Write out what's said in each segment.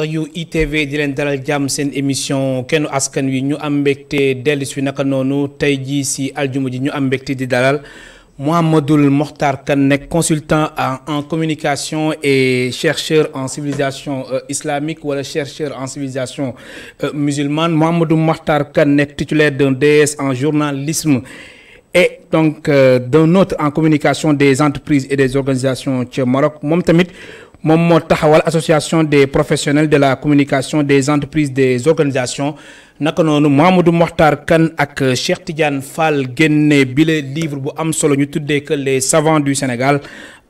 yu ITV di leen dalal jàmm seen émission kennu askan wi ñu am mbégte dellu si naka noonu tey jii si aljuma ji ñu am mbégte di dalal Mouhamadoul Mokhtar Kane nekk consultant en communication et chercheur en civilisation islamique wala chercheur en civilisation musulmane. Mouhamadoul Mokhtar Kane nekk titulaire d'un DS en journalisme et donc d'un autre en communication des entreprises et des organisations ci Maroc moom tamit. moom moo taxawal association des professionnels de la communication des entreprises des organisations naka noonu Mouhamadoul Mokhtar Kane ak Cheikh Tidiane Fall génne bile livre bu am solo ñu tuddee que les savants du Sénégal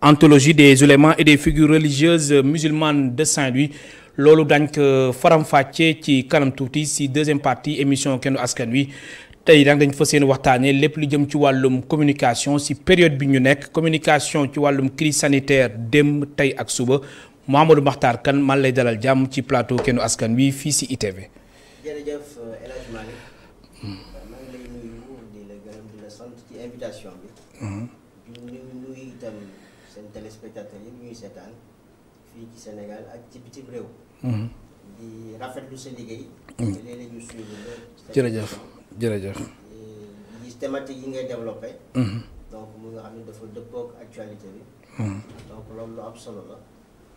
anthologie des oulémas et des figures religieuses musulmanes de Saint-Louis loolu dañ ko faram-fàccee ci kanam tuuti si deuxième partie émission kennu askan wi. tey nag dañ fa seen waxtaanee lépp lu jëm ci wàllum communication si période bi ñu nekk communication ci wàllum crise sanitaire démb tey ak suba Mouhamadoul Mokhtar Kane man lay dalal jàmm ci plateau kennu askan wi fii si ITV. jërëjëf El Hadj Malick maa ngi lay nuyu di la gërëm di la sant ci invitation bi. di nuyu itam seen téléspectateurs yi ñuy seetaan fii ci Sénégal ak ci bitim réew. di rafetlu sa liggéey. léeg-léeg ñu suivre la. jërëjëf. jërëjëf. gis thématique yi ngay développé. donc mu nga xam ne dafa dëppook actualité bi. donc loolu lu am solo la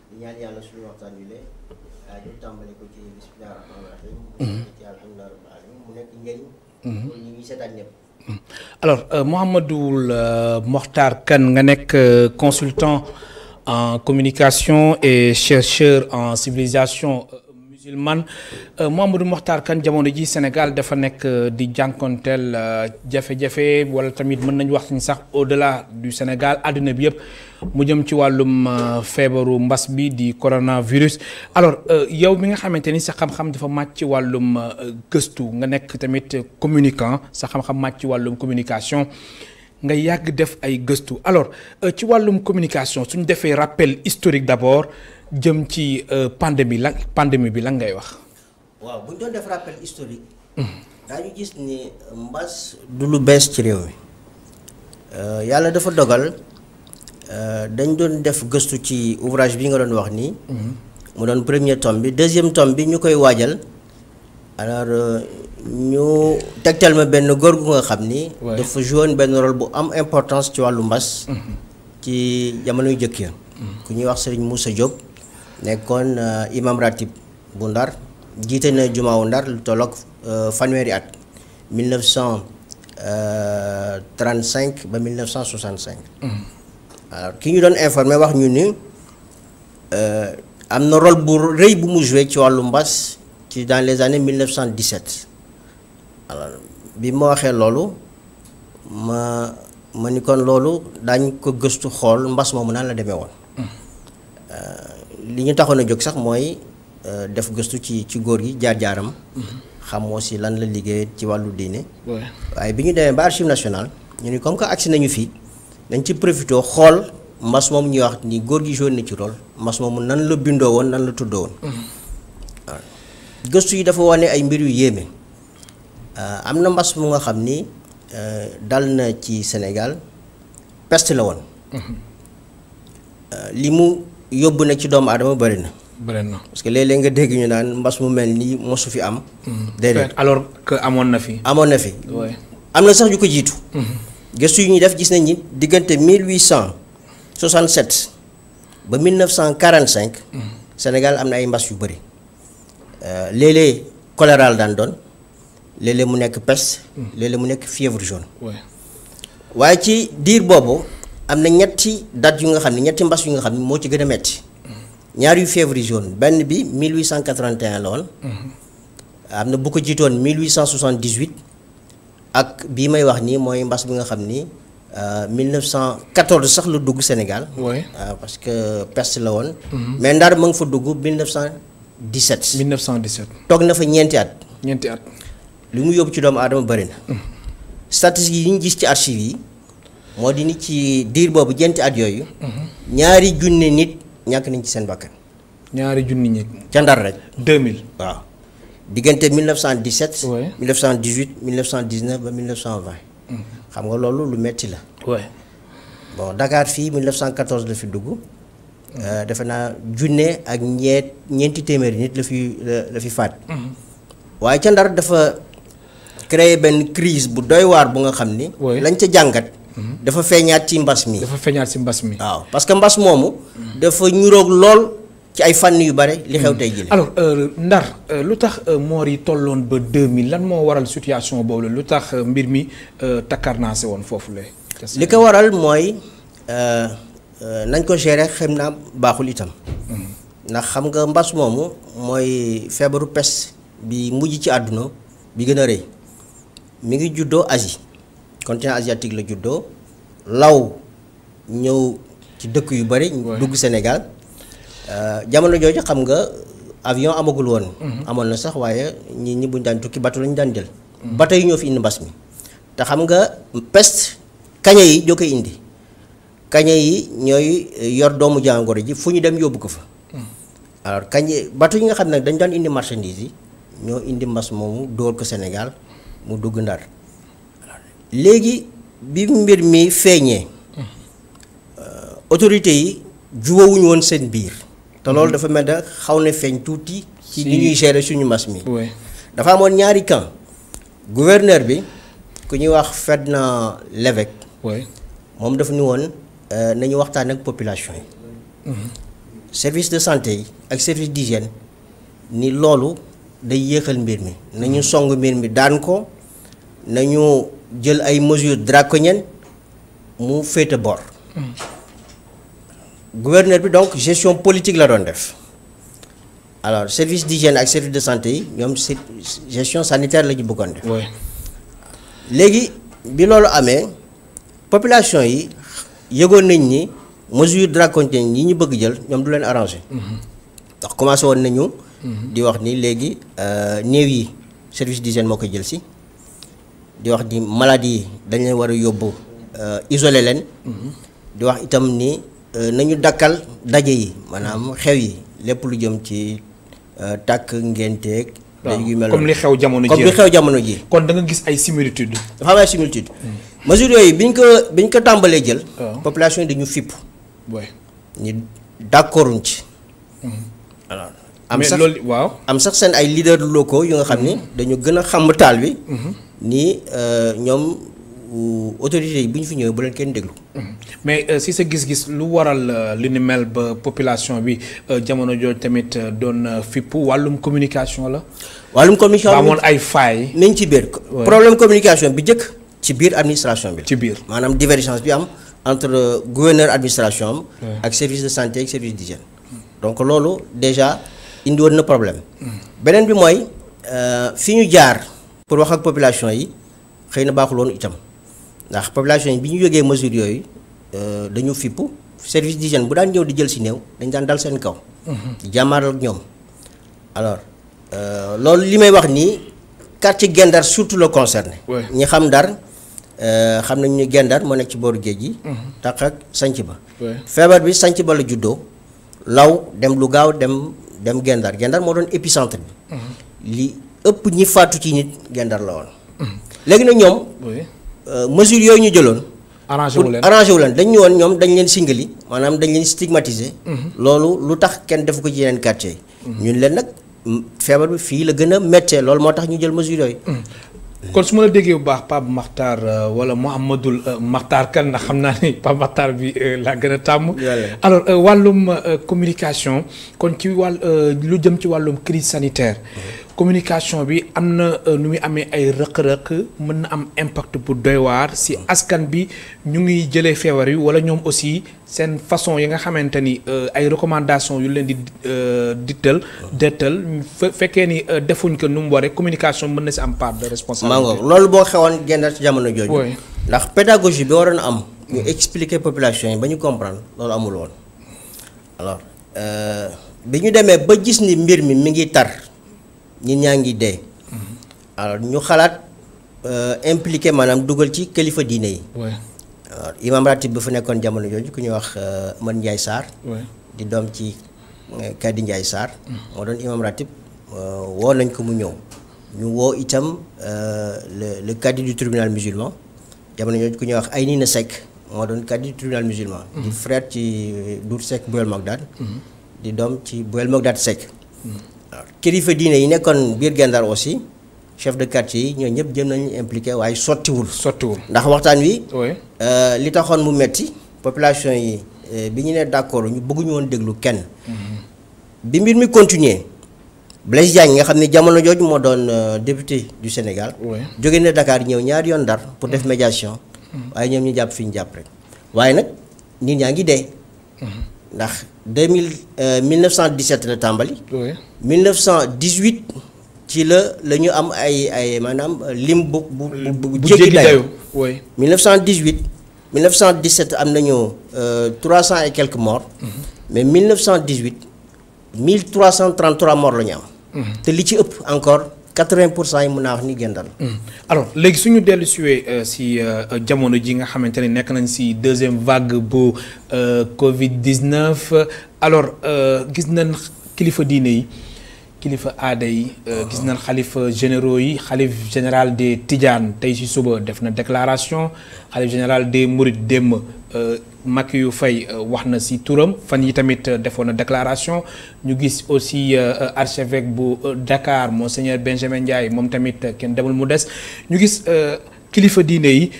di ñaan yàlla suñu waxtaan wi lee ñu tàmbali ko ci bismillah rahmaan rahim mu nekk ci alhamdulilah rabbil alamin mu nekk njëriñ pour ñi ñuy seetaan ñëpp. alors Mouhamadoul Mokhtar Kane nga nekk consultant en communication et chercheur en civilisation musulmane. Mouhamadoul Mokhtar Kane jamono ji Sénégal dafa nekk di jànkonteel jafe-jafe wala tamit mën nañu wax ni sax au-delà du Sénégal àdduna bi yëpp mu jëm ci wàllum feebaru mbas bi di coronavirus. alors yow mi nga xamante ni sa xam-xam dafa màcc ci wàllum gëstu nga nekk tamit communicant sa xam-xam màcc ci wàllum communication nga yàgg def ay gëstu alors ci wàllum communication suñu defee rappel historique d'abord. jëm ci pandémie bi lan ngay wax. waaw bu ñu doon def rappel historique. daañu gis ni mbas du lu bees ci réew mi yàlla dafa dogal dañ doon def gëstu ci ouvrage bi nga doon wax nii. mu doon premier tome bi deuxième tome bi ñu koy waajal alors ñu tegtal ma benn góor gu nga xam ni. dafa joué benn rôle bu am importance ci wàllu mbas. ci jamono yu jëkk ya ku ñuy wax Serigne Moussa Diop. nekkoon imam ratib bu Ndar jiite na jumaawu Ndar lu tolloog fanweeri at 1935 ba 1965. alors ki ñu doon informé wax ñu ni am na rôle bu rëy bu mu joué ci wàllu mbas ci dans les années 1917 alors bi ma waxee loolu ma ni kon loolu daañ ko gëstu xool mbas moomu naan la demee woon. li ñu taxoon a jóg sax mooy def gëstu ci góor gi jaar-jaaram. xam aussi lan la liggéey ci wàllu diine. waaye bi ñu demee ba Archives nationales ñu ni comme que agsi nañu fii dañ ci profité xool mbas moomu ñuy wax ni góor gi joué na ci rôle mbas moomu nan la bindoo woon nan la tuddoo woon. waaw gëstu yi dafa wane ay mbir yu yéeme am na mbas mu nga xam ni dal na ci Sénégal peste la woon. li mu yóbbu na ci doomu aadama bëri na. parce que léeg-léeg nga dégg ñu naan mbas mu mel nii mosu fi am. déedéet alors que amoon na fi. am na sax yu ko jiitu. gëstu yu ñuy def gis nañ ni diggante 1867 ba 1945. Sénégal am na ay mbas yu bëri. léeg-léeg choléra la daan doon léeg-léeg mu nekk peste. léeg-léeg mu nekk fièvre jaune. waaye ci diir boobu. am na ñetti date yu nga xam ne ñetti mbas yu nga xam ne moo ci gën a metti ñaar yu fièvre jaune benn bi 1881 la woon. am na bu ko jiitoon 1878 ak bii may wax nii mooy mbas bi nga xam ni 1914 sax la dugg Sénégal. parce que peste la woon. mais Ndar ma nga fa dugg 1917. 1917. toog na fa ñeenti at. li mu yóbbu ci doomu aadama bëri na. statistiques yi ñu gis ci archives yi. moo di ni ci diir boobu ñeenti at yooyu. ñaari junne nit ñàkk nañ ci seen bakkan. ñaari junni nit. ca Ndar rek. 2000. waaw diggante 1917. 1918 1919 ba 1920. xam nga loolu lu metti la. bon Dakar fii 1914 la fi dugg defe naa junne ak ñeenti téeméeri nit la fi faat. waaye ca Ndar dafa créer benn crise bu doy waar bu nga xam ni. lañ ca jàngat. dafa feeñaat ci mbas mi. waaw parce que mbas moomu. dafa ñuroog lool ci ay fànn yu bare li xew tey jii. alors Ndar lu tax moor yi tolloon ba 2000 lan moo waral situation boobu la lu tax mbir mi takkarnaase woon foofu la. li ko waral mooy nañ ko gérer xam naa baaxul itam. ndax xam nga mbas moomu mooy feebaru peste bi mujj ci àdduna bi gën a rëy mi ngi juddoo Asie continent asiatique la juddoo law ñëw ci dëkk yu bari dugg Sénégal jamono jooju xam nga avion amagul woon. amoon na sax waaye ñi buñ daan tukki bateau lañu daan jël. bateau yi ñoo fi indi mbas mi te xam nga peste kaña yi ñoo koy indi kaña yi ñooy yor doomu jàngoro ji fu ñu dem yóbbu ko fa. alors kaña bateau yi nga xam ne dañ daan indi marchandise yi ñoo indi mbas moomu dóor ko Sénégal mu dugg Ndar léegi bi mbir mi feeñee autorités yi jubawuñu woon seen biir te loolu dafa mel ne xaw na feeñ tuuti ci ni ñuy gérer suñu mbas mi. dafa amoon ñaari camp gouverneur bi ku ñuy wax Ferdinand Lévesque. moom dafa ni woon nañu waxtaan ak population yi. service de santé yi ak service d'hygiène ni loolu day yéexal mbir mi nañu song mbir mi daan ko nañu jël ay mesures draconiennes mu féete bor. gouverneur bi donc gestion politique la doon def alors service d'hygiène ak service de santé yi ñoom gestion sanitaire la ñu bëggoon def. léegi bi loolu amee population yi yëgoon nañ ni mesure draconienne yi ñu bëgg jël ñoom du leen arrangé. ndax commencé woon nañu. di wax ni léegi néew yi service d'hygiène moo koy jël si. di wax ni maladie yi dañ leen war a yóbbu isolé leen. di wax itam ni nañu dakkal daje yi maanaam xew yi lépp lu jëm ci tàkk ngenteeg. yu mel comme li xew jamono ji comme li xew jamono ji. kon da nga gis ay similitude. dafa am ay similitude. mesures yooyu biñ ko tàmbalee jël. population yi dañu fipp. ñu d'accorduñ ci. alors am sax loolu waaw. am sax seen ay leaders locaux yu nga xam ni dañu gën a xam taal bi. ni ñoom autorités yi bu ñu fi ñëwee bu leen kenn déglu. mais si sa gis-gis lu waral li ni mel ba population bi jamono jooju tamit doon fippu wàllum communication la. wàllum communication ba amoon ay failles. nañ ci biir problème communication bi njëkk ci biir administration bi. ci biir maanaam divergence bi am entre gouverneur administration am. ak service de santé ak service d'hygiène. donc loolu déjà indi woon na problème. beneen bi mooy fi ñu jaar pour wax ak population yi xëy na baaxul woon itam. ndax population yi bi ñu yógee mesures yooyu dañu fippu service d'hygiène bu daan ñëw di jël si néew dañ daan dal seen kaw. jàmmaar ak ñoom. alors loolu li may wax nii quartier Gendar surtout le concerné. ñi xam Ndar xam nañu ni Gendar moo nekk ci booru géej gi. tax ak sanc ba. feebar bi sanc ba la juddoo law dem lu gaaw dem Gendar Gendar moo doon épicentre bi. li ëpp ñi faatu ci nit Gendar la woon. léegi nag ñoom. mesures yooyu ñu jëloon. arrangé wu leen dañ ñu woon ñoom dañ leen singali maanaam dañ leen stigmatiser. loolu lu tax kenn defu ko ci yeneen quartier yi. ñun leen nag feebar bi fii la gën a méttee loolu moo tax ñu jël mesures yooyu. kon su ma la déggee bu baax Pape Makhtar wala Mouhamadoul Makhtar kan ndax xam naa ni Pape Makhtar bi laa gën a tàmm. alors wàllum communication kon ci lu jëm ci wàllum crise sanitaire. communication bi am na nu muy amee ay rëq-rëq mën na am impact bu doy waar si askan bi ñu ngi jëlee feebar yi wala ñoom aussi seen façon yi nga xamante ni ay recommandations yu leen di dettal fekkee ni defuñ ko nu mu waree communication mën na si am part de responsabilité. loolu boo xewoon Gendar ci jamono jooju. ndax pédagogie bi waroon am. ñu expliquer population yi ba ñu comprendre loolu amul woon. alors bi ñu demee ba gis ni mbir mi ngi tar. ñi ñaa ngi dee. alors ñu xalaat impliqué maanaam dugal ci kilifa diine yi. alors imam ratib bi fa nekkoon jamono jooju ku ñuy wax Mën Ndiaye Sarr. di doom ci Kadi Ndiaye Sarr. moo doon imam ratib woo nañ ko mu ñëw. ñu woo itam le cadi du tribunal musulman jamono jooju ku ñuy wax Aynina Seck moo doon kàddu tribunal musulman. di frère ci Dour Seck Bouyel Mogdad. di doom ci Bouyel Mogdad Seck. waaw kilifa diine yi nekkoon biir Gendar aussi chef de quartier yi ñoo ñëpp jëm nañu impliqué waaye sottiwul. ndax waxtaan wi. li taxoon mu metti population yi bi ñu nee d'accord ñu bëgguñu woon déglu kenn. bi mbir mi continuer Blaise Diagne nga xam ne jamono jooju moo doon député du Sénégal. jóge na Dakar ñëw ñaari yoon Ndar pour def médiation. waaye ñoom ñu jàpp fi ñu jàpp rek. waaye nag nit ñaa ngi dee. ndax 1917 la tàmbali. 1918 ci la ñu am ay maanaam lim bu jéggi dayo 1918 1917 am nañu 300 et quelques morts. mais 1918 1333 morts la ñu am. te li ci ëpp encore 80% yi mën naa wax ni Gendar. alors léegi suñu dellu si jamono ji nga xamante ne nekk nañ si deuxième vague bu Covid-19 alors gis nañ kilifa diine yi kilifa aada yi. gis nañ xalifa généraux yi xalif général des Tidiane tey si suba def na déclaration xalif général des Mourides démb Makiyu Faye wax na si turam fan yi tamit defoon na déclaration ñu gis aussi archevêque bu Dakar monseigneur Benjamin Ndiaye moom tamit kenn demul mu des ñu gis kilifa diine yi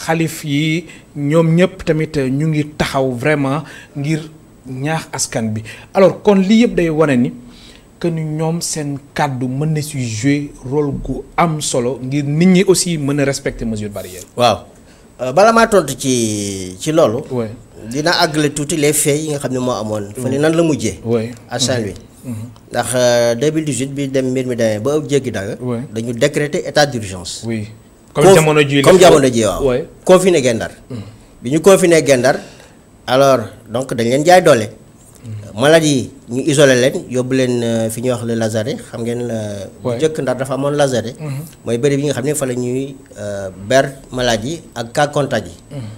xalif yi ñoom ñëpp tamit ñu ngi taxaw vraiment ngir ñaax askan bi alors kon lii yëpp day wane ni que ni ñoom seen kàddu mën na si jouer rôle gu am solo ngir nit ñi aussi mën a respecter mesures barrières. waaw bala maa tontu ci loolu. dina àggale tuuti les faits yi nga xam ne moo amoon. fa ne nan la mujjee. à Saint-Louis. ndax 2018 bi dem mbir mi demee ba ëpp jéggi daga dañu décréter état d'urgence. oui comme jamono ji waaw. confiné Gendar. bi ñu confiné Gendar alors donc dañ leen jaay doole. malade yi ñu isolé leen yóbbu leen fi ñuy wax le lazaret xam ngeen la. bu njëkk Ndar dafa amoon lazaret. mooy béréb yi nga xam ne fa la ñuy ber malade yi ak cas contact yi.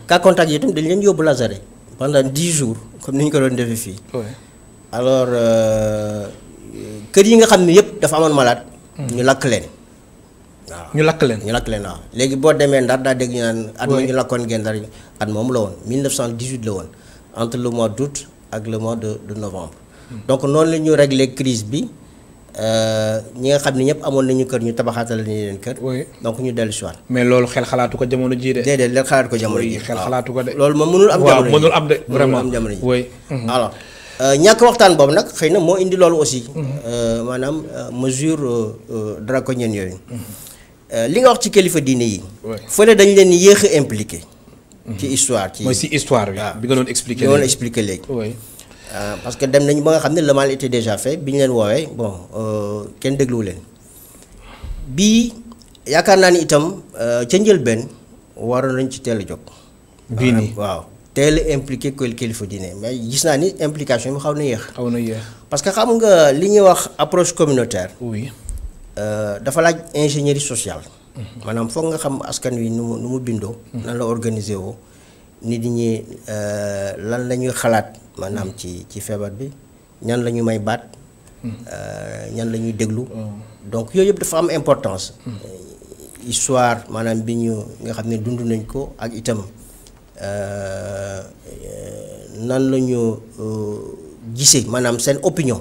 cas contact yi itam dañ leen yóbbu lazaret pendant 10 jours comme ni ñu ko doon defee fii. alors kër yi nga xam ne yëpp dafa amoon malade. ñu lakk leen. waaw ñu lakk leen waaw léegi boo demee Ndar daa dégg ñu naan. at ma ñu lakkoon Gendar at moom la woon 1918 la woon entre le mois d'août ak le mois de novembre. donc noonu la ñu réglé crise bi ñi nga xam ne ñëpp amoon nañu kër ñu tabaxaatal nañu leen kër. donc ñu dellu si waat. mais loolu xel xalaatu ko jamono jii de. déedéet leen xalaatu ko jamono jii. xel xalaatu ko de. loolu moom mënul am. jamono jii mënul am de vraiment mënul am jamono jii. alors ñàkk waxtaan boobu nag xëy na moo indi loolu aussi. maanaam mesure draconienne yooyu. li nga wax ci kilifa diine yi. fële dañ leen yéex a impliqué. ci histoire mooy si histoire bi nga doon expliqué léegi. expliqué léegi. parce que dem nañu ba nga xam ne le mal était déjà fait bi ñu leen woowee bon kenn dégluwu leen bii yaakaar naa ni itam ca njëlbeen waroon nañ ci teel a jóg. bii nii waaw teel a impliqué kilifa diine mais gis naa ni implication bi xaw na yéex. parce que xam nga li ñuy wax approche communautaire. oui. dafa laaj ingénierie sociale. maanaam foog nga xam askan wi nu mu bindoo. nan la organiser woo nit ñi lan la ñuy xalaat maanaam ci feebar bi ñan la ñu may baat. ñan la ñuy déglu. donc yooyu yëpp dafa am importance. histoire maanaam bi ñu nga xam ne dund nañ ko ak itam nan la ñu gisee maanaam seen opinion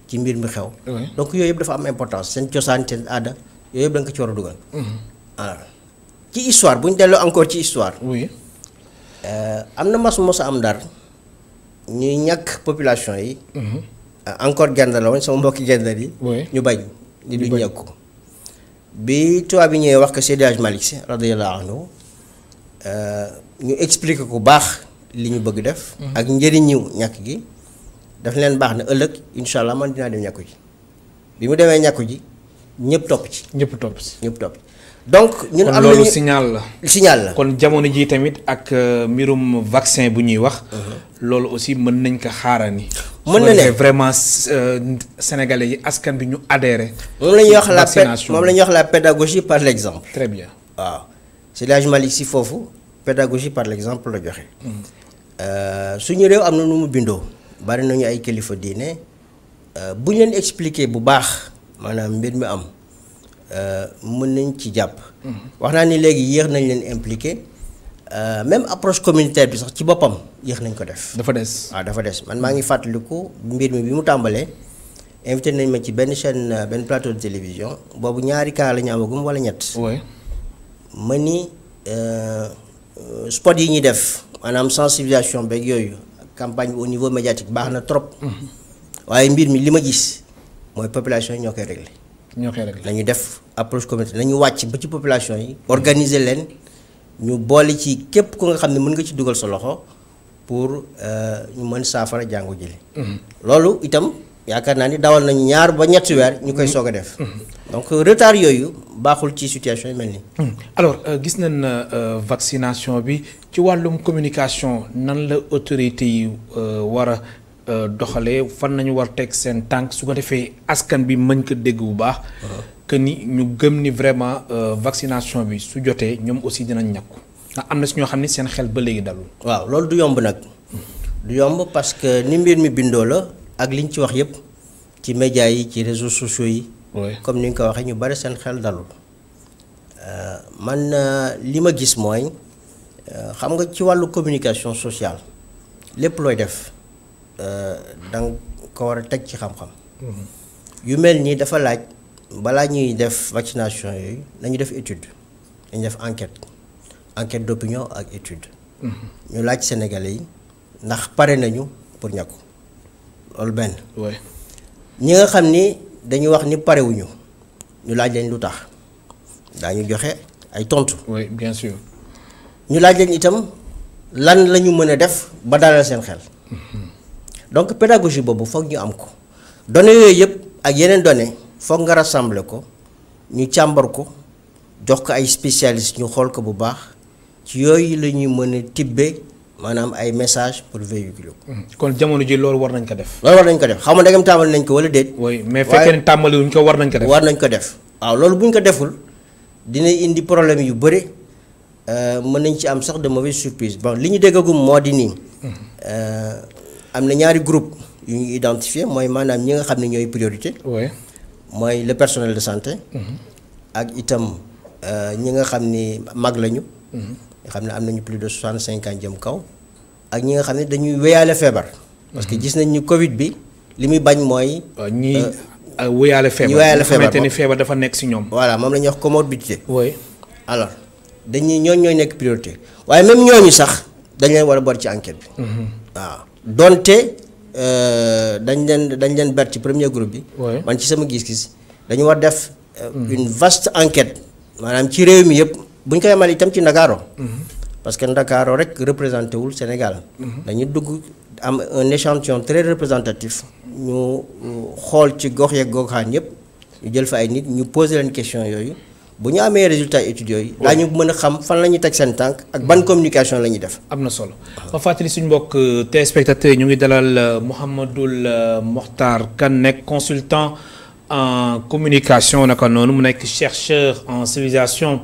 ci mbir mi xew. donc yooyu yëpp dafa am importance seen cosaan seen aada. yooyu yëpp da nga ko ci war a dugal. alors ci histoire bu ñu delloo encore ci histoire. oui. am na mos a am Ndar ñuy ñàkk population yi. encore Gendar la woon sama mbokki Gendar yi. ñu bañ. ni duñ ñàkku bi tubaab bi ñëwee wax ko Seydi Hadji Malick Sy radiyallahu anhu ñu expliquer ko baax li ñu bëgg def. ak njëriñu ñàkk gi daf leen baax na ëllëg incha allah man dinaa dem ñàkku ji bi mu demee ñàkku ji. ñëpp topp ci. donc ñun am nañu loolu signal la. kon jamono ji tamit ak mbirum vaccin bu ñuy wax. loolu aussi mën nañ ko xaarani. mën na ne vraiment sénégalais yi askan bi ñu adhéré. moom la ñuy wax la pédagogie par l'exemple. très bien waaw Seydi Hadji Malick Sy foofu pédagogie par l'exemple la joxe. suñu réew am na nu mu bindoo bari nañu ay kilifa diine bu ñu leen expliquer bu baax. maanaam mbir mi am mën nañ ci jàpp. wax naa ni léegi yéex nañ leen impliqué même approche communautaire bi sax ci boppam yéex nañ ko def. dafa des. waaw dafa des man maa ngi fàttaliku mbir mi bi mu tàmbalee invité nañ ma ci benn chaîne benn plateau de télévision boobu ñaari cas la ñu amagum wala ñett. oui. ma ni spot yi ñuy def maanaam sensibilisation beeg yooyu campagne bi au niveau médiatique baax na trop. waaye mbir mi li ma gis mooy population yi ñoo koy réglé. nañu def approche communautaire nañu wàcc ba ci population yi. organiser leen ñu boole ci képp ku nga xam ne mën nga ci dugal sa loxo pour ñu mën saafara jàngu jële loolu itam yaakaar naa ni dawal nañu 2 ba 3 weer ñu koy soog a def. donc retard yooyu baaxul ci situation yi mel nii. alors gis nañ vaccination bi ci wàllum communication nan la autorité yi war a doxalee fan nañu war teg seen tànk su ko defee askan bi mën ko dégg bu baax. que ni ñu gëm ni vraiment vaccination bi su jotee ñoom aussi dinañ ñàkku ndax am na si ñoo xam ne seen xel ba léegi dalul. waaw loolu du yomb nag. du yomb parce que ni mbir mi bindoo la ak liñ ci wax yépp ci médias yi ci réseaux sociaux yi. comme ni nga ko waxee ñu bari seen xel dalul. man li ma gis mooy xam nga ci wàllu communication sociale lépp looy def danga ko war a teg ci xam-xam. yu mel nii dafa laaj balaa ñuy def vaccination yooyu nañu def étude dañu def enquête d'opinion ak étude. ñu laaj Sénégalais yi ndax pare nañu pour ñàkku loolu benn. ñi nga xam ni dañuy wax ni parewuñu ñu laaj leen lu tax daañu joxe ay tontu. oui bien sûr. ñu laaj leen itam lan la ñu mën a def ba dalal seen xel. donc pédagogie boobu foog ñu am ko. données yooyu yëpp ak yeneen données foog nga rassembler ko ñu càmbar ko jox ko ay spécialistes ñu xool ko bu baax ci yooyu la ñuy mën a tibbee maanaam ay message pour véhiculer ko. kon jamono ji loolu war nañ ko def. loolu war nañ ko def xaw ma ndegam tàmbali nañ ko wala déet. oui mais fekkee ne tàmbali wuñ ko war nañ ko def. war nañ ko def waaw loolu bu ñu ko deful dina indi problème yu bëri mën nañ ci am sax de mauvaise surprise bon li ñu déggagum moo di nii. am na ñaari groupe yu ñu identifié mooy maanaam ñi nga xam ne ñooy priorité. mooy le personnel de santé. ak itam ñi nga xam ni mag lañu. nga xam ne am nañu plus de 65 ans jëm kaw. ak ñi nga xam ne dañuy wéyaale feebar. parce que gis nañ ni Covid bi li muy bañ mooy. ñi wéyaale feebar. ñi wéyaale feebar xamante ni feebar dafa nekk ci ñoom. voilà moom la ñuy wax comorbidité. oui. alors dañuy ñooñu ñooy nekk priorité waaye même ñooñu sax dañ leen war a boole ci enquête bi. waaw donte. dañ leen ber ci premier groupe bi. man ci sama gis-gis dañu war def une vaste enquête maanaam ci réew mi yëpp bu ñu koy amal itam ci Ndakaaro. parce que Ndakaaro rek représenté wul Sénégal. dañu dugg am un échantillon très représentatif ñu xool ci gox yeeg goxaan yëpp ñu jël fa ay nit ñu poser leen question yooyu bu ñu amee résultat études yooyu. daañu mën a xam fan la ñuy teg seen tànk ak ban communication la ñuy def. am na solo ma fàttali suñu mbokk téléspectateurs ñu ngi dalal Mouhamadoul Mokhtar Kane nekk consultant en communication naka noonu mu nekk chercheur en civilisation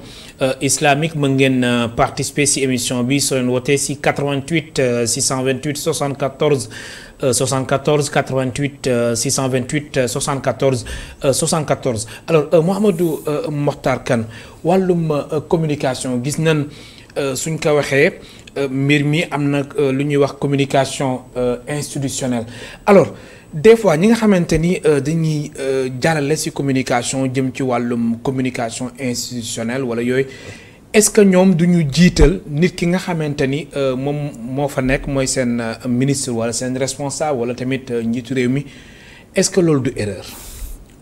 islamique mën ngeen participer ci émission bi soo leen wootee ci 88 628 74 74 88 628 74 74 alors Mouhamadou Mokhtar Kane wàllum communication gis nañ suñ ko waxee mbir mi am na lu ñuy wax communication institutionnelle alors des fois ñi nga xamante ni dañuy jàllale ci communication jëm ci wàllum communication institutionnelle wala yooyu est-ce que ñoom du ñu jiital nit ki nga xamante ni moom moo fa nekk mooy seen ministre wala seen responsable wala tamit njiitu réew mi est-ce que loolu du erreur.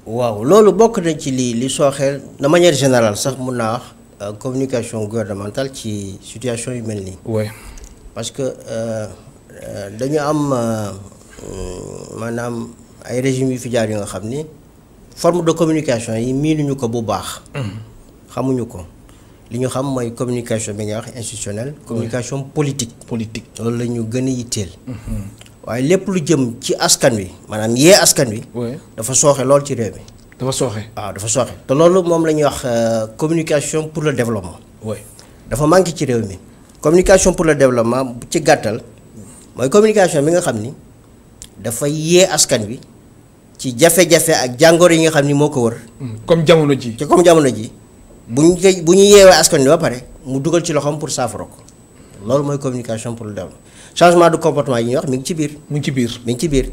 waaw loolu bokk na ci li sooxeel de manière générale sax mun naa wax communication gouvernementale ci situation yu mel nii. oui. parce que dañu am maanaam ay régime yu fi jaar yu nga xam ni forme de communication yi miinuñu ko bu baax. xamuñu ko. li ñu xam mooy communication bi nga wax institutionnelle. communication politique. loolu la ñu gën a yitteel. waaye lépp lu jëm ci askan wi maanaam yee askan wi. dafa sooxe lool ci réew mi. dafa sooxe. waaw dafa sooxe te loolu moom la ñuy wax communication pour le développement. dafa manqué ci réew mi. communication pour le développement ci gàttal mooy communication bi nga xam ni dafa yee askan wi ci jafe-jafe ak jàngoro yi nga xam ni moo ko wër. comme jamono ji. bu ñu yeewee askan wi ba pare mu dugal ci loxoom pour saafara ko loolu mooy communication pour le développement changement de comportement yi ñuy wax mi ngi ci biir. mu ngi ci biir mi ngi ci biir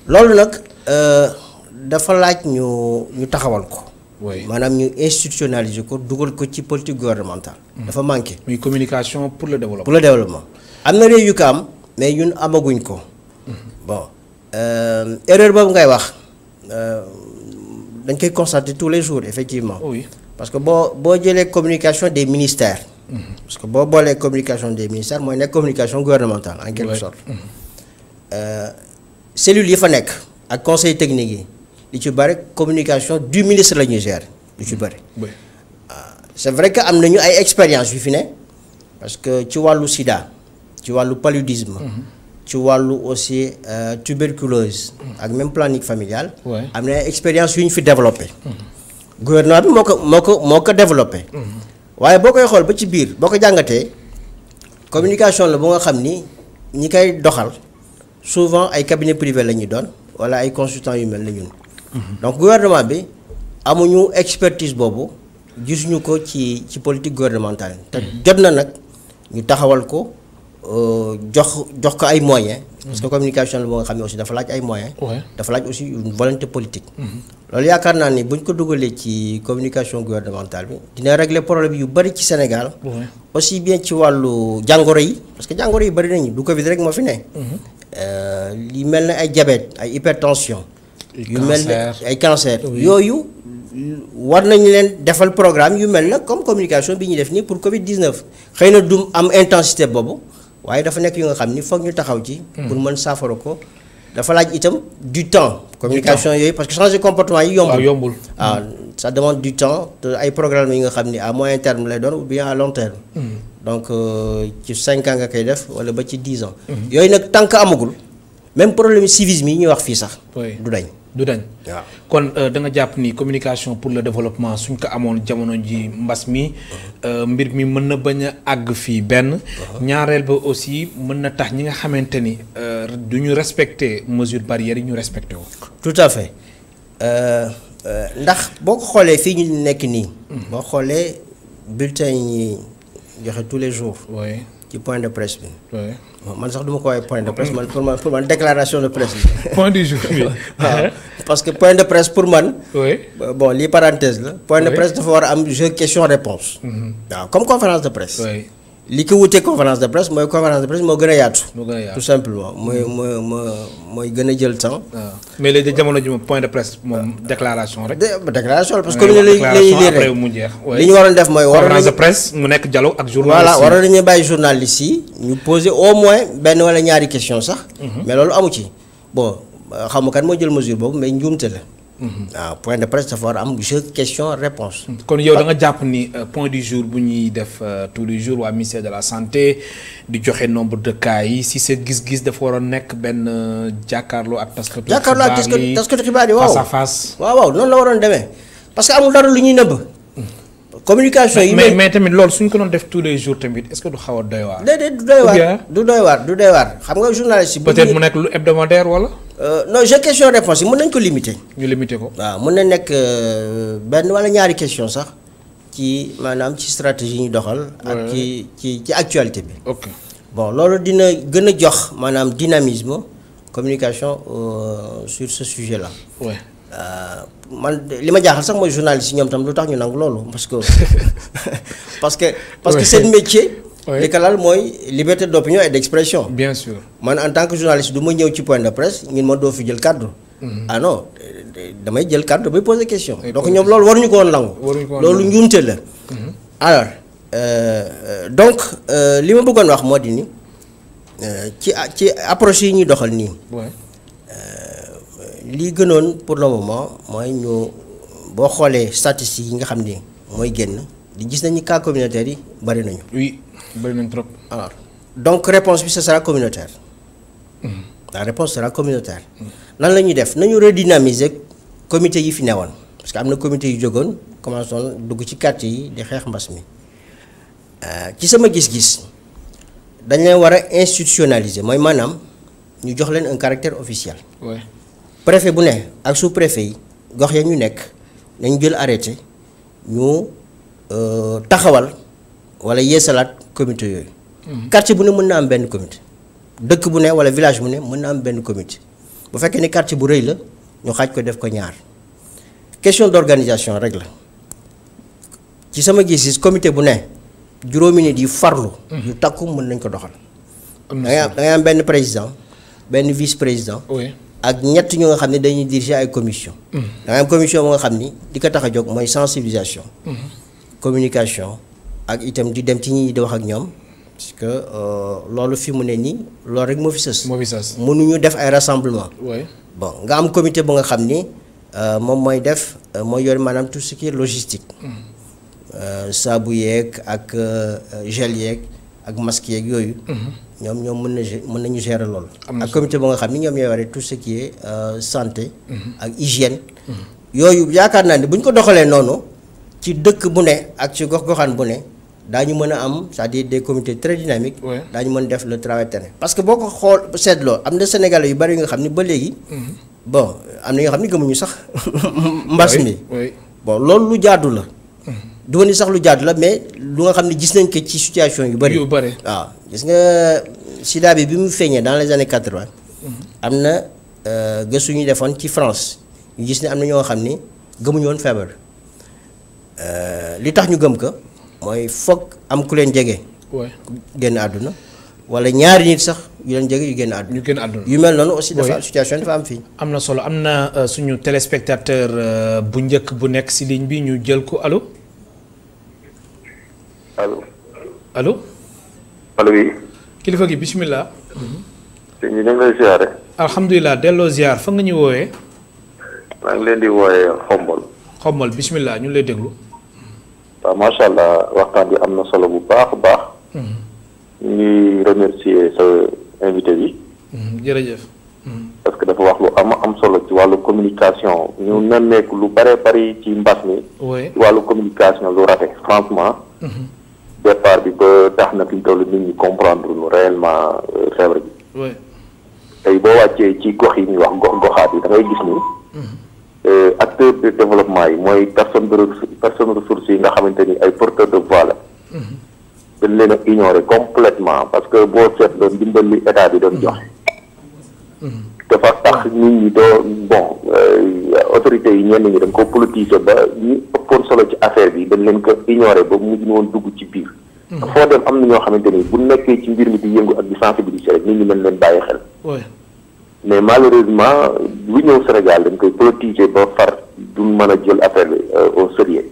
loolu nag dafa laaj ñu taxawal ko. maanaam ñu institutionnaliser ko dugal ko ci politique gouvernementale. dafa manqué. muy communication pour le développement. pour le développement am na réew yu ko am mais ñun amaguñ ko. bon erreur boobu ngay wax dañ koy constater tous les jours effectivement. oui parce que boo jëlee communication des ministères. parce que boo boolee communication des ministères mooy nekk communication gouvernementale en quelque sorte. cellules yi fa nekk ak conseil technique yi li ci bëri communication du ministre la ñuy gérer lu ci bëri. c'est vrai que am nañu ay expérience yu fi ne parce que ci wàllu sida ci wàllu paludisme. ci wàllu aussi tuberculose. ak même planning familial. am na ay expérience yu ñu fi développé. gouvernement bi moo ko développé. waaye boo koy xool ba ci biir boo ko jàngatee communication la bu nga xam ni ñi koy doxal souvent ay cabinet privé la ñuy doon wala ay consultants yu mel na ñun. donc gouvernement bi amuñu expertise boobu gisuñu ko ci politique gouvernementale te jot na nag ñu taxawal ko jox ko ay moyens. parce que communication la boo nga xam ne aussi dafa laaj ay moyens. dafa laaj aussi une volonté politique. loolu yaakaar naa ni buñ ko dugalee ci communication gouvernementale bi dina régler problème yu bari ci Sénégal. aussi bien ci wàllu jàngoro yi parce que jàngoro yi bari nañu du Covid rek moo fi ne. li mel ne ay diabète ay hypertension. yu mel ne ay cancer yooyu war nañu leen defal programme yu mel na comme communication bi ñuy def nii pour Covid 19 xëy na du am intensité boobu waaye dafa nekk yu nga xam ni foog ñu taxaw ci. pour mën saafara ko dafa laaj itam du temps. communication yooyu parce que changer comportement yi yombul. waaw ça demande du temps te ay programme yi nga xam ni à moyen terme lay doon ou bien à long terme. donc ci 5 ans nga koy def wala ba ci 10 ans. yooyu nag tant que amagul même problème civisme yi ñuy wax fii sax. du dañ waaw kon da nga jàpp ni communication pour le développement suñ ko amoon jamono ji mbas mi mbir mi mën na bañ a àgg fii benn. ñaareel ba aussi mën na tax ñi nga xamante ni du ñu respecter mesures barrières yi ñu respecté wu. tout à fait ndax boo ko xoolee fii ñu nekk nii. boo xoolee bulletin yi joxe tous les jours. ci point de presse bi. man sax du ma ko woowee point de presse man pour man déclaration de presse bi. point du jour bi. waaw parce que point de presse pour man. bon lii parenthèse la. point de presse dafa war a am jeu question réponse. waaw comme conférence de presse. li ko wutee conférence de presse mooy conférence de presse moo gën a yaatu. tout simplement mooy gën a jël temps. mais léegi jamono ji moom point de presse moom déclaration rek. déclaration parce que comme ni lay lire rek li ñu waroon def mooy. conférence de presse mu nekk dialogue ak journaliste voilà waroon nañu bàyyi journaliste yi ñu poser au moins benn wala ñaari question sax. mais loolu amu ci bon xam nga kan moo jël mesure boobu mais njuumte la. waaw point de presse dafa war a am jeu question réponse kon yow da nga jàpp ni point du jour bu ñuy def tous les jours waa ministère de la santé di joxe nombre de cas yi si sa gis-gis dafa war a nekk benn jàkkaarloo ak taskatu xibaar yi waaw face à face. waaw noonu la waroon demee parce que amul dara lu ñuy nëbb. communication yi mais tamit loolu suñ ko doon def tous les jours tamit est-ce que du xaw a doy waar. déedéet du doy waar xam nga journaliste yi. peut-être mu nekk lu hebdomadaire wala. non jeu question réponse yi mën nañ ko limiter. ñu limiter ko. waaw mën na nekk benn wala ñaari question sax ci maanaam ci stratégie yi ñu doxal. ak ci actualité bi. ok bon loolu dina gën a jox maanaam dynamisme communication sur ce sujet là. man li ma jaaxal sax mooy journaliste yi ñoom tam lu tax ñu nangu loolu parce que seen métier. li ko laal mooy liberté d'opinion et d'expression. bien sûr man en tant que journaliste du ma ñëw ci point de presse ñun ma doo fi jël kàddu. ah non damay jël kàddu damay poser question. donc ñoom loolu waruñu ko woon nangu. loolu njuumte la. alors donc li ma bëggoon wax moo di ni ci approche yi ñuy doxal nii. li gënoon pour le moment mooy ñu boo xoolee statistiques yi nga xam ni mooy génn di gis nañu cas communautaires yi bari nañu. oui bari nañ trop. alors donc réponse bi ce sera communautaire. la réponse sera communautaire. nan la ñuy def nañu redynamiser comité yi fi newoon parce que am na comité yu jógoon commencé woon dugg ci quartier yi di xeex mbas mi ci sama gis-gis dañ leen war a institutionnaliser mooy maanaam ñu jox leen un caractère officiel. préfet bu ne ak sous-préfet yi gox ya ñu nekk nañu jël arrêté ñu taxawal wala yeesalaat comité yooyu. quartier bu ne mën na am benn comité dëkk bu ne wala village bu ne mën na am benn comité bu fekkee ni quartier bu rëy la ñu xaaj ko def ko ñaar question d'organisation rek la ci sama gis-gis comité bu ne juróomi nit yu farlu yu takku mën nañ ko doxal da ngay am benn président benn vice président ak ñett ñu nga xam ne dañuy diriger ay commission da ngay am commission bu nga xam ni di ko tax a jóg mooy sensibilisation communication ak itam di dem ci ñi di wax ak ñoom parce que loolu fi mu ne nii loolu rek moo fi sës mënuñu def ay rassemblement bon nga am comité bu nga xam ni moom mooy def mooy yor maanaam tout ce qui est logistique saabu yeeg ak gel yeeg ak masque yeeg yooyu ñoom mën nañu gérer loolu ak comité bu nga xam ni ñoom ñooy waree tout ce qui est santé ak hygiène yooyu yaakaar naa ni bu ñu ko doxalee noonu ci dëkk bu ne ak ci gox-goxaan bu ne daañu mën a am c'est-à-dire des comités très dynamiques daañu mën def le travail terrain parce que boo ko xool seetloo am na Sénégalais yu bari yu nga xam ni ba léegi bon am na ñoo xam ni gëmuñu sax mbas mi bon loolu lu jaadu la du ma ni sax lu jaadu la mais lu nga xam ne gis nañ ko ci situation yu bari waaw gis nga sida bi mu feeñee dans les années 80 am na gëstu ñu defoon ci France ñu gis ne am na ñoo xam ni gëmuñu woon feebar li tax ñu gëm ko mooy foog am ku leen jege génn àdduna wala ñaari nit sax yu leen jege yu génn àdduna yu mel noonu aussi dafa situation dafa am fii am na solo am na suñu téléspectateur bu njëkk bu nekk ci ligne bi ñu jël ko allo allo oui. kilifa gi bismillah. sëñ bi ñu ngi lay ziare. alhamdulilah delloo ziar fa nga ñu woowee. maa ngi leen di wooyee Xombol. Xombol bismillah ñu lay déglu. waaw macha allah waxtaan bi am na solo bu baax a baax. ñu ngi remercier sa invité bi. jërëjëf. parce que dafa wax lu am solo ci wàllu communication ñu nemmeeku lu bare bari ci mbas mi. ci wàllu communication lu rate franchement. départ bi ba tax na fi ñu toll nit ñi comprendre nu réellement feebar bi. tey boo wàccee ci gox yi ñuy wax goxaat yi da ngay gis ni. acteurs de développement yi mooy personne ressources yi nga xamante ni ay porteurs de voix la. dañ leen a ignorer complètement parce que boo seetloo ndimbal li état bi doon joxe. dafa tax nit ñi doo bon autorités yi ñenn ñi dañ ko politiser ba ñi ëppoon solo ci affaire bi dañ leen ko ignorer ba mujj woon dugg ci biir. foo dem am na ñoo xamante ni bu nekkee ci mbir mi di yëngu ak di sensibiliser rek nit ñi mën leen bàyyi xel. mais malheureusement lu ñëw Sénégal dañ koy politiser ba far duñ mën a jël affaire bi au sérieux.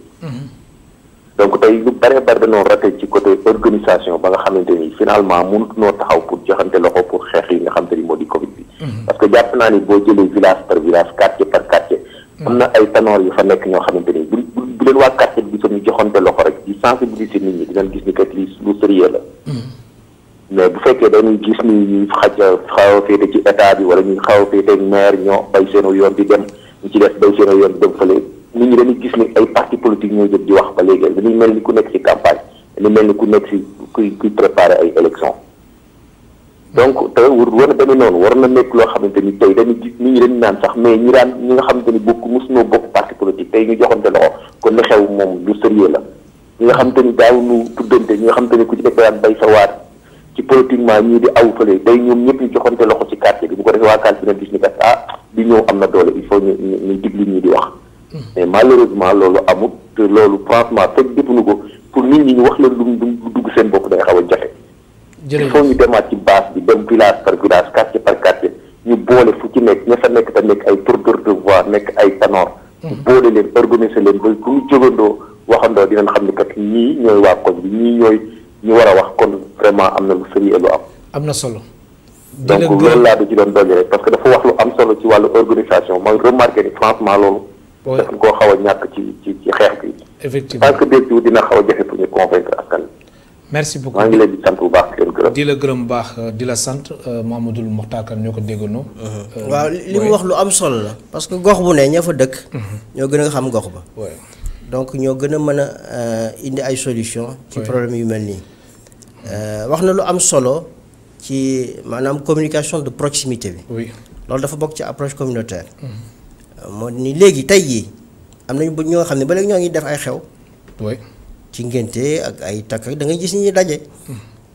donc tey lu bare bare dañoo raté ci côté organisation ba nga xamante ni finalement mënut noo taxaw pour joxante loxo pour xeex yi nga xamante ni moo di Covid bi. parce que jàpp naa ni boo jëlee village par village quartier par quartier. am na ay tanoor yu fa nekk ñoo xamante ni bu leen waa quartier bi gisoon ñu joxante loxo rek di sensibiliser nit ñi dinañ gis ni kat lii lu sérieux la. mais bu fekkee dañuy gis ni ñuy xaw a féete ci état bi wala ñuy xaw a féete maire ñoo bay seenu yoon di dem ñu ci def bay seenu yoon di dem fële nit ñi dañuy gis ni ay parti politique ñoo jël di wax ba léegi dañuy mel ni ku nekk ci campagne dañuy mel ni ku nekk ci kuy préparer ay élection donc te war na demee noonu war na nekk loo xamante ni tey dañuy gis nit ñi dañu naan sax mais ñi nga xamante ni mosuñoo bokk parti politique tey ñu joxante loxo kon li xew moom lu sérieux la ñi nga xamante ni daawuñu tuddante ñi nga xamante ni ku ci nekk daan bay sa waat ci politiquement ñii di aw fële day ñoom ñëpp ñu joxante loxo ci quartier bi bu ko defee waa quartier bi nag gis ni kat di ñëw am na doole il faut ñu digli ñii di wax mais malheureusement loolu amut te loolu franchement fekk defuñu ko pour nit ñi ñu wax leen lu dugg seen bopp day xaw a jafe il faut ñu demaat ci base bi dem village par village quartier par quartier ñu boole fu ci nekk ña fa nekk te nekk ay porteurs de voix nekk ay tanoor ñu boole leen organiser leen ba ku ñu jógandoo waxandoo dinañ xam ne kat ñii ñooy waa koñ bi ñii ñooy ñu war a wax kon vraiment am na lu sérieux lu am. am na solo. donc loolu laa du ci doon dolli rek parce que dafa wax lu am solo ci wàllu organisation mooy remarqué ni franchement loolu. dafa koo xaw a ñàkk ci xeex bi. effectivement parce que dégg dina xaw a jafe pour ñu convaincre askan wi. merci beaucoup maa ngi leen di sant bu baax di leen gërëm. di la gërëm bu baax di la sant Mouhamadoul Mokhtar Kane ñoo ko déggandoo. waaw li mu wax lu am solo la. parce que gox bu ne ña fa dëkk. ñoo gën a xam gox ba. donc ñoo gën a mën a indi ay solution ci problème yu mel nii. wax na lu am solo ci maanaam communication de proximité bi. loolu dafa bokk ci approche communautaire. moo ni léegi tey jii am nañu ñoo xam ne ba léegi ñoo ngi def ay xew. ci ngénte ak ay takk da ngay gis ni ñuy daje.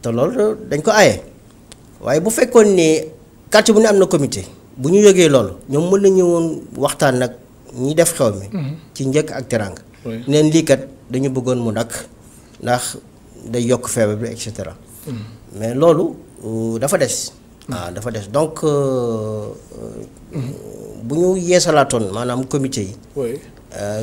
te loolu dañ ko aaye waaye bu fekkoon ne quartier bu ne am na comité bu ñu yëgee loolu ñoom mën nañu woon waxtaan nag ñi def xew mi ci njëkk ak teraanga neen lii kat dañu bëggoon mu dakk ndax day yokk feebar bi et cetera mais loolu dafa des dafa des donc bu ñu yeesalaatoon maanaam comité yi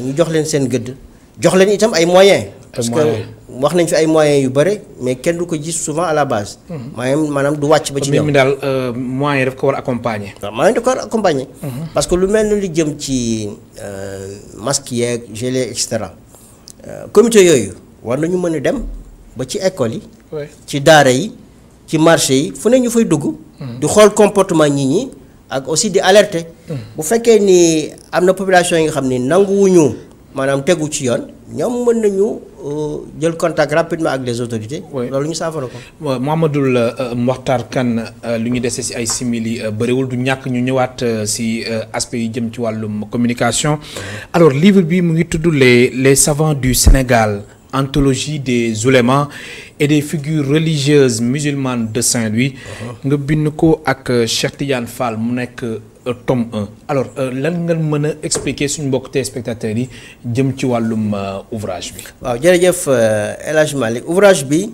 ñu jox leen seen gëdd jox leen itam ay moyens parce que wax nañ fi ay moyens yu bëri mais kenn du ko gis souvent à la base maanaam du wàcc ba ci ñoom mi daal moyens daf ko war accompagner waaw moyens da ko war accompagner parce que lu mel ni li jëm ci masque yeeg gilet et cetera comité yooyu war nañu mën a dem ba ci école yi ci daara yi ci marché yi fu ne ñu fay dugg di xool comportement nit ñi ak aussi di alerter bu fekkee ni am na population yi nga xam ni nanguwuñu maanaam tegu ci yoon ñoom mën nañu jël contact rapidement ak les autorités loolu ñu saafara ko Mouhamadoul Mokhtar Kane lu ñu dese ci ay simili bëriwul du ñàkk ñu ñëwaat ci aspect yi jëm ci wàllum communication alors livre bi mu ngi tudd les savants du Sénégal anthologie des oulémas et des figures religieuses musulmanes de Saint-Louis nga bind ko ak Cheikh Tidiane Fall mu nekk tome 1 alors lan nga mën a expliquer suñu mbokk téléspectateurs yi jëm ci wàllum ouvrage bi waaw jërëjëf El Hadj Malick ouvrage bi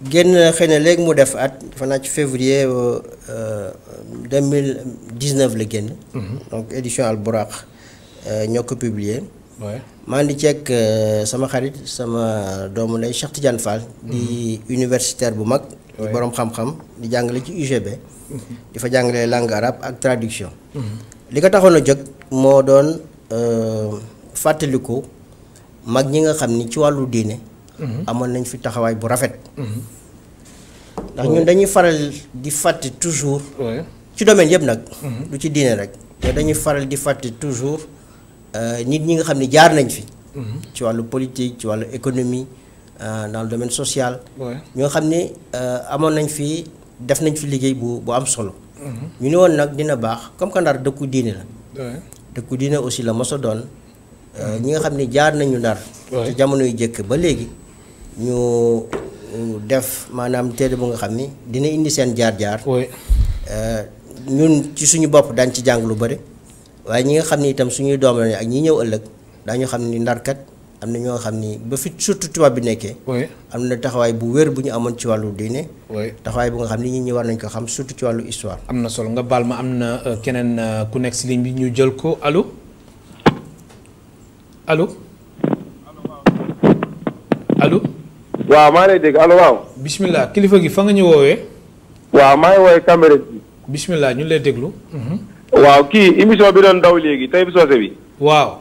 génn xëy na léegi mu def at dafa naa ci février 2019 la génn donc édition Al Buraq ñoo ko publier maa ngi ceeg sama xarit sama doomu ndey Cheikh Tidiane Fall di universitaire bu mag di boroom xam-xam di jàngale ci UGB di fa jàngale langue arabe ak traduction li ko taxoon a jóg moo doon fàttaliku mag ñi nga xam ni ci wàllu diine amoon nañ fi taxawaay bu rafet ndax ñun dañuy faral di fàtte toujours ci domaine yëpp nag du ci diine rek mais dañuy faral di fàtte toujours nit ñi nga xam ni jaar nañ fi ci wàllu politique ci wàllu économie dans le domaine social ñoo xam ni amoon nañ fi def nañ fi liggéey bu am solo ñu ne woon nag dina baax comme que Ndar dëkku diine la dëkku diine aussi la mos a doon ñi nga xam ni jaar nañu Ndar ci jamono yu jëkk ba léegi ñu def maanaam téere bu nga xam ni dina indi seen jaar-jaar ñun ci suñu bopp daañ ci jàng lu bëri waaye ñi nga xam ni itam suñuy doom la ak ñi ñëw ëllëg daañu xam ni Ndarkat am na ñoo xam ni ba fi surtout tubaab bi nekkee am na taxawaay bu wér bu ñu amoon ci wàllu diine taxawaay bu nga xam ni nit ñi war nañ ko xam surtout ci wàllu histoire am na solo nga baal ma am na keneen ku nekk si ligne bi ñu jël ko allo allo allo waaw maa lay dégg allo waaw bismillah kilifa gi fa nga ñu woowee waaw maa ngi woowee Cambérène bismillah ñu lay déglu waaw kii émission bi doon daw léegi tey bi soose bi waaw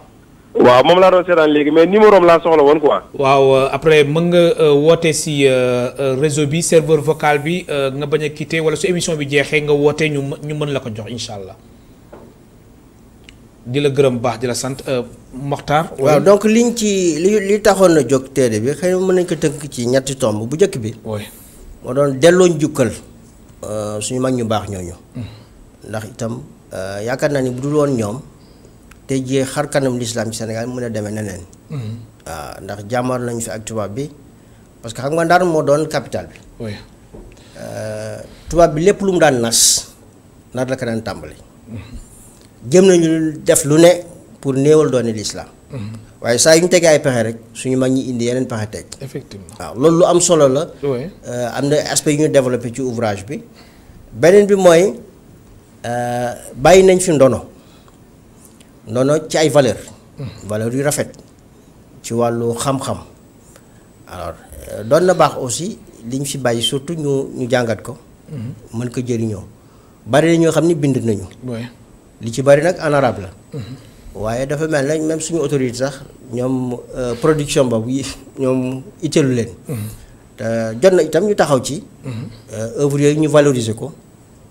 moom laa doon seetaan léegi mais numéro am laa soxla woon quoi waaw après mën nga woote si réseau bi serveur vocal bi nga bañ a quitté wala su émission bi jeexee nga woote ñu mën la ko jox incha allah di la gërëm baax di la sant Mokhtar waaw donc liñ ci li taxoon na jóg téere bi xëy na mën nañ ko tënk ci ñetti tomb bu njëkk bi moo doon delloo njukkal suñu mag ñu baax ñooñu ndax itam yaakaar naa ni bu dul woon ñoom tey jii xar kanam l'islam ci Sénégal mën a demee neneen waaw ndax jàmmaar nañu fi ak tubaab bi parce que xam nga Ndar moo doon capital bi tubaab bi lépp lu mu daan nas Ndar la ko daan tàmbali jëm nañu def lu ne pour néewal doone l'islam waaye saa yu ñu tegee ay pexe rek suñu mag ñi indi yeneen pexe teg effectivement waaw loolu lu am solo la am na aspect yu ñu développé ci ouvrage bi beneen bi mooy bàyyi nañ fi ndono ci ay valeur yu rafet ci wàllu xam-xam alors doon na baax aussi liñ fi bàyyi surtout ñu jàngat ko mën ko jëriñoo bari na ñoo xam ni bind nañu li ci bari nag en arabe la waaye dafa mel na même suñu autorité sax ñoom production boobu ñoom itteelu leen te jot na itam ñu taxaw ci œuvre yooyu ñu valoriser ko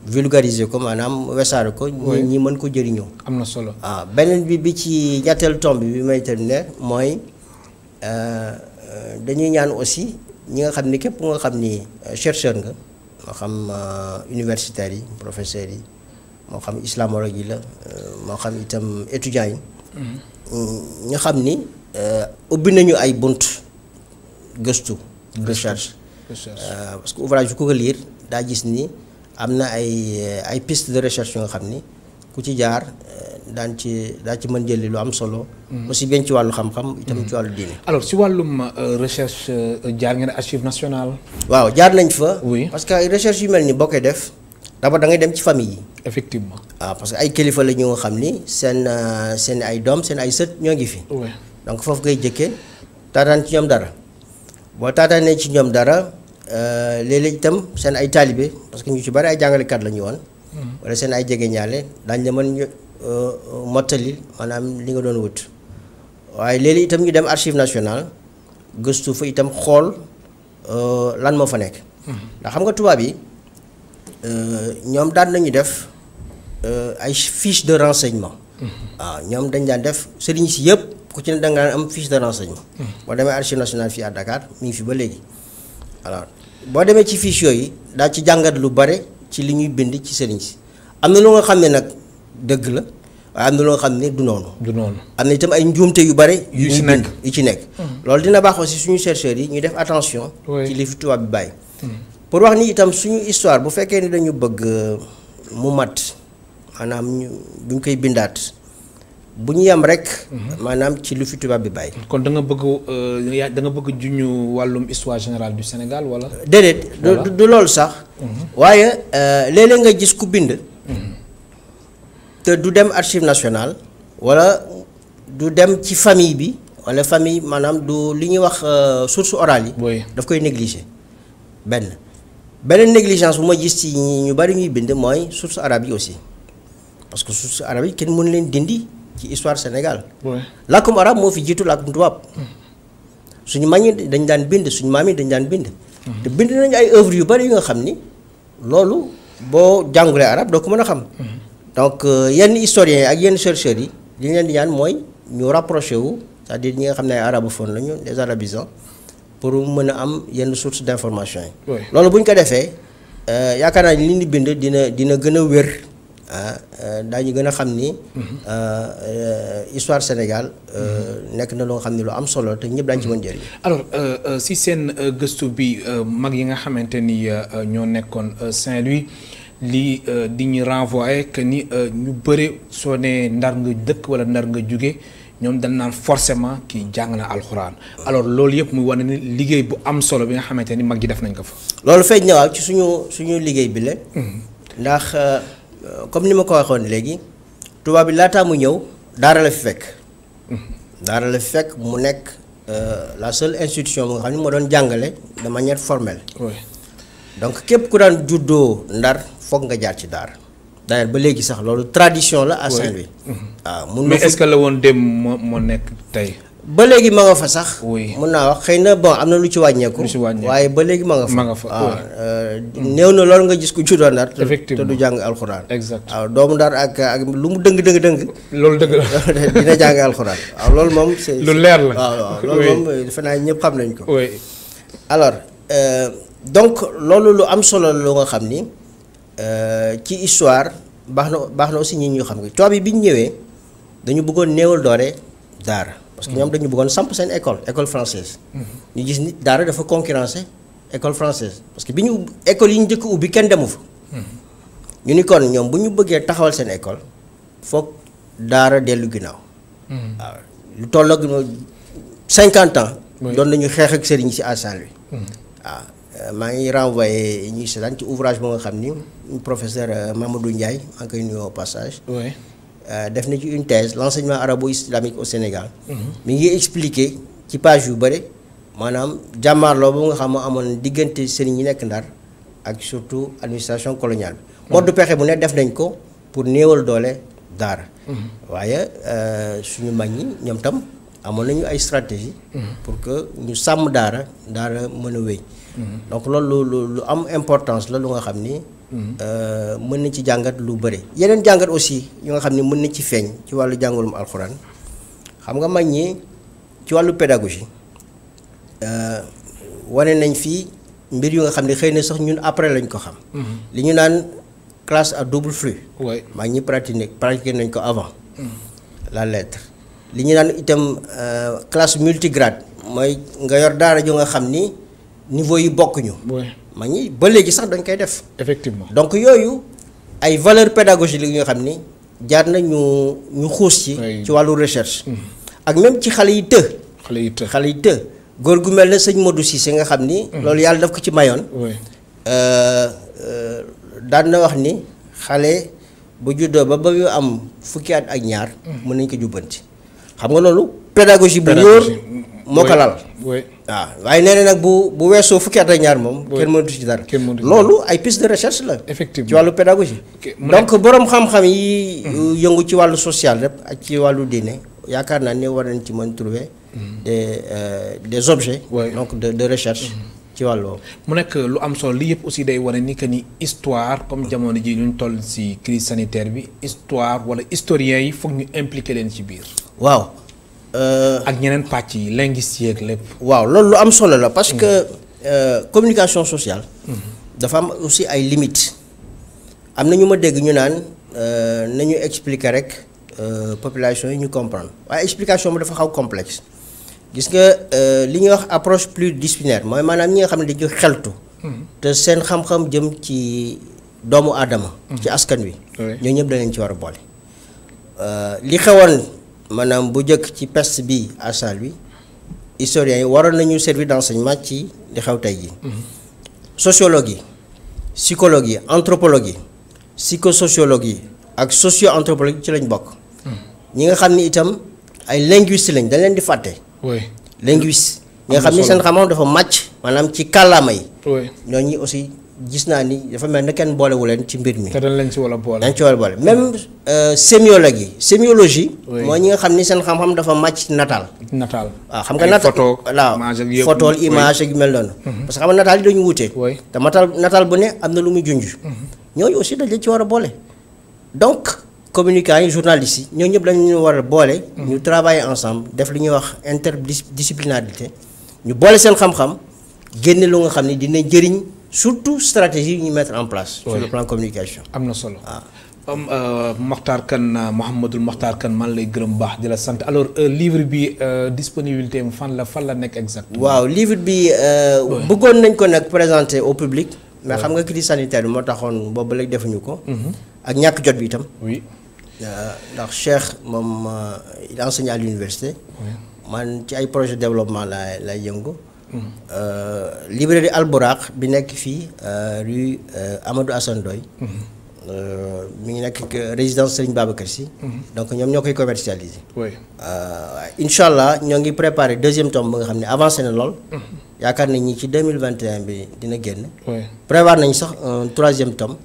vulgariser ko maanaam wesaare ko ñi mën ko jëriñoo am na solo waaw beneen bi ci ñetteelu tomb bi may terminer mooy dañuy ñaan aussi ñi nga xam ni képp nga xam ni chercheur nga moo xam universitaires yi professeurs yi moo xam islamologue yi la moo xam itam étudiants yi nga xam ni ubbi nañu ay bunt gëstu recherche parce que ouvrage bi ku ko lire daa gis ni am na ay piste de recherche yoo nga xam ni ku ci jaar daa ci mën jëli lu am solo. aussi bien ci wàllu xam-xam itam ci wàllu diine. alors si wàllum recherche jaar ngeen archive nationale. waaw jaar nañ fa. oui parce que ay recherche yu mel ni boo koy def d'abord da ngay dem ci famille yi. effectivement. waaw parce que ay kilifa la ñu nga xam ni seen ay doom seen ay sët ñoo ngi fi. donc foofu ngay jëkkee taataan ci ñoom dara boo taataanee ci ñoom dara léeg-léeg itam seen ay taalibe parce que ñu ci bari ay jàngalekat la ñu woon. wala seen ay jegeñaale daañu la mën mottali maanaam li nga doon wut waaye léeg-léeg itam ñu dem archive nationale gëstu fa itam xool lan moo fa nekk. ndax xam nga tubaab yi ñoom daan nañu def ay fiche de renseignement. waaw ñoom dañ daan def sëriñ si yëpp ku ci ne da nga am fiche de renseignement. boo demee archive nationale fii à Dakar mi ngi fi ba léegi alors boo demee ci fiche yooyu daa ci jàngat lu bare ci li ñuy bind ci sëriñ si am na lu nga xam ne nag dëgg la waaye am na lu nga xam ne du noonu. am na itam ay njuumte yu bare. yu ci nekk loolu dina baax aussi suñu chercheurs yi ñuy def attention. ci li fi tubaab bi bàyyi. pour wax ni itam suñu histoire bu fekkee ni dañu bëgg mu mat maanaam buñ koy bindaat bu ñu yem rek. maanaam ci lu fi tubaab bi bàyyi. kon da nga bëgg juñu wàllum histoire générale du Sénégal wala. déedéet du loolu sax. waaye léeg-léeg nga gis ku bind. te du dem archive nationale wala du dem ci famille bi wala famille maanaam du li ñuy wax source orale yi. daf koy négliger beneen négligence bu ma gis ci ñu bari ñuy bind mooy source arabe yi aussi parce que source arabe yi kenn mënu leen dindi ci histoire Sénégal. làkkum arabe moo fi jiitu làkkum tubaab. suñu mag ñi dañ daan bind suñu maam yi dañ daan bind. te bind nañu ay œuvres yu bari yu nga xam ni loolu boo jàngulee arabe doo ko mën a xam. donc yenn historiens yi ak yenn chercheurs yi li ñu leen di ñaan mooy ñu rapproché wu c'est-à-dire ñi nga xam ne ay arabophones lañu des arabisants pour mën a am yenn source d'information yi. loolu bu ñu ko defee yaakaar naa ni li ñu bind dina gën a wér daañu gën a xam ni histoire Sénégal nekk na loo xam ne lu am solo te ñëpp daañu ci mën jëriñ. alors si seen gëstu bi mag yi nga xamante ni ñoo nekkoon Saint-Louis. lii di ñu renvoyer que ni ñu bëri soo nee ndar nga dëkk wala ndar nga jóge ñoom dañ naan forcément kii jàng na alxuraan. alors loolu yëpp muy wane ni liggéey bu am solo bi nga xamante ni mag ji def nañ ko fa. loolu feeñ na waaw ci suñu liggéey bi la. ndax comme ni ma ko waxoon léegi tubaab bi laataa mu ñëw daara la fi fekk. daara la fi fekk mu nekk la seule institution bu nga xam ne moo doon jàngale de manière formelle. donc képp ku daan juddoo ndar foog nga jaar ci daara d'ailleurs ba léegi sax loolu tradition la à Saint-Louis. waaw mais est-ce que la woon dem moo nekk tey. ba léegi ma nga fa sax. mun naa wax xëy na bon am na lu ci wàññeeku. waaye ba léegi ma nga fa. waaw néew na loolu nga gis ku juddoo ndar. te du jàng alxuraan. exact waaw doomu ndar ak lu mu dëng. loolu dëgg la dina jàng alxuraan. waaw loolu moom c'est lu leer la. waaw loolu moom defe naa ñëpp xam nañ ko. alors donc loolu lu am solo lu nga xam ni ci histoire baax na aussi ñi ñu xam nga tubaab yi bi ñu ñëwee dañu bëggoon néewal doole daara parce que ñoom dañu bëggoon samp seen école française ñu gis ni daara dafa concurrencer école française parce que bi ñu école yi ñu njëkk ubbi kenn demu fa ñu ni kon ñoom bu ñu bëggee taxawal seen école foog daara dellu ginnaaw waaw lu toll ak 50 ans doon nañu xeex ak sëriñ si à Saint-Louis waaw maa ngi renvoyé ñuy seetaan ci ouvrage boo nga xam ni professeur Mamadou Ndiaye maa ngi koy nuyu au passage. def na ci une thèse l'enseignement arabo-islamique au Sénégal. mi ngi expliquer ci page yu bëri maanaam jàmmaarloo bu nga xam moo amoon diggante sëriñ yi nekk Ndar ak surtout administration coloniale bi. mode pexe bu ne def nañ ko pour néewal doole daara. waaye suñu mag ñi ñoom tam amoon nañu ay stratégie pour que ñu sàmm daara mën a wéy. donc loolu lu am importance la lu nga xam ni mën na ci jàngat lu bëri yeneen jàngat aussi yu nga xam ni mën na ci feeñ ci wàllu jàngalum alxuraan xam nga mag ñi ci wàllu pédagogie wane nañ fii mbir yu nga xam ne xëy na sax ñun après lañ ko xam li ñu naan classe à double flux mag ñi pratiqué nañ ko avant la lettre li ñu naan itam classe multigrade mooy nga yor daara ju nga xam ni niveau yi bokkuñu. mag ñi ba léegi sax dañ koy def. effectivement donc yooyu ay valeurs pédagogiques yi nga xam ni jaar na ñu xuus ci wàllu recherche. ak même ci xale yi të. góor gu mel ne sëñ Modou Cissé nga xam ni. loolu yàlla daf ko ci mayoon. daan na wax ni xale bu juddoo ba yu am fukki at ak ñaar. mën nañ ko jubbanti. xam nga loolu pédagogie bu wóor moo ko lal. waaw waaye nee na nag bu weesoo fukki at ak ñaar moom. kenn mënatu ci dara. loolu ay piste de recherche la. effectivement ci wàllu pédagogie. donc borom xam-xam yi yëngu ci wàllu social rek ak ci wàllu diine yaakaar naa ne war nañ ci mën trouver des objets. donc de recherche. ci wàllu mu nekk lu am solo li yëpp aussi day wane ni que ni histoire comme jamono ji ñu toll ci crise sanitaire bi histoire wala historiens yi foog ñu impliqué leen ci biir. waaw. ak ñeneen pàcc yi linguistique yeeg lépp. waaw loolu lu am solo la parce que communication sociale. dafa am aussi ay limites. am na ñu ma dégg ñu naan nañu expliquer rek population yi ñu comprendre waaye explication bi dafa xaw complexe. gis nga li ñuy wax approche pluridisciplinaire mooy maanaam ñi nga xam ne dañuy xeltu. te seen xam-xam jëm ci doomu aadama. ci askan wi. ñoo ñëpp dañ leen ci war a boole. li xewoon maanaam bu njëkk ci peste bi à Saint-Louis historiens yi waroon nañu servir d'enseignement ci li xew tey jii. sociologue yi psychologue yi anthropologue yi psychosociologue yi ak socio-anthropologue ci lañ bokk. ñi nga xam ni itam ay linguistes lañ dañ leen di fàtte. linguiste ñi nga xam ni seen xam-xam dafa màcc maanaam ci kàllaama yi. ñooñu aussi gis naa ni dafa mel ne kenn boolewu leen ci mbir mi. te dañ leen ci war a boole. dañ ci war a boole même sémiologue yi sémiologie. mooy ñi nga xam ni seen xam-xam dafa màcc ci nataal. waaw xam nga nataal photo image ak yu mel noonu. parce que xam nga nataal yi dañu wutee. te nataal bu ne am na lu muy junj. ñooñu aussi dañ leen ci war a boole. donc communicants yi journalistes yi ñooñu ñëpp dañu war a boole. ñu travailler ensemble def li ñuy wax interdisciplinarité ñu boole seen xam-xam génne lu nga xam ni dina jëriñ. surtout stratégie yi ñu mettre en place. sur le plan communication. am na solo Mokhtar Kane Mouhamadul Mokhtar Kane man lay gërëm baax di la sant alors livre bi disponibilité am fan la nekk exactement. waaw livre bi bëggoon nañ ko nag présenter au public. mais xam nga crise sanitaire bi moo taxoon boobu léegi defuñu ko. ak ñàkk jot bi itam. oui. ndax Cheikh moom il enseigne à l'université. man ci ay projet de développement lay yëngu. librairie Alburaq bi nekk fii rue Amadou Assane Ndoye mi ngi nekk résidence Serigne Babacar Sy. donc ñoom ñoo koy commercialiser. incha allah ñoo ngi préparé deuxième tome ba nga xam ne avancé na lool. yaakaar nañ ni ci 2021 bi dina génn. prévoir nañ sax un troisième tome.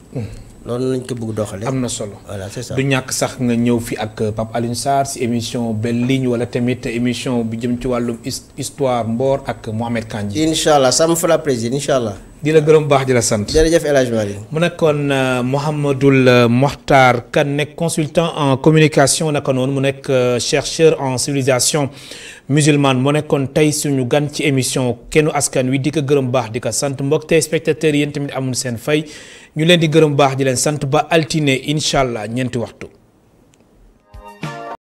loolu lañ ko bëgg doxalee. am na solo voilà c'est ça. du ñàkk sax nga ñëw fi ak Pape Alioune Sarr si émission Belle Ligne wala tamit émission bi jëm ci wàllum histoire Mbor ak Mohamed Kandji. incha allah ça me fera plaisir incha allah. di la gërëm baax di la sant. jërëjëf El Hadj Malick. mu nekkoon Mouhamadul Mokhtar Kane nekk consultant en communication naka noonu mu nekk chercheur en civilisation musulmane mu nekkoon tey suñu gan ci émission Kennu Askan Wi di ko gërëm baax di ko sant mbokk téléspectateurs yéen tamit amul seen fay. ñu leen di gërëm baax di leen sant ba altine incha allah ñeenti waxtu.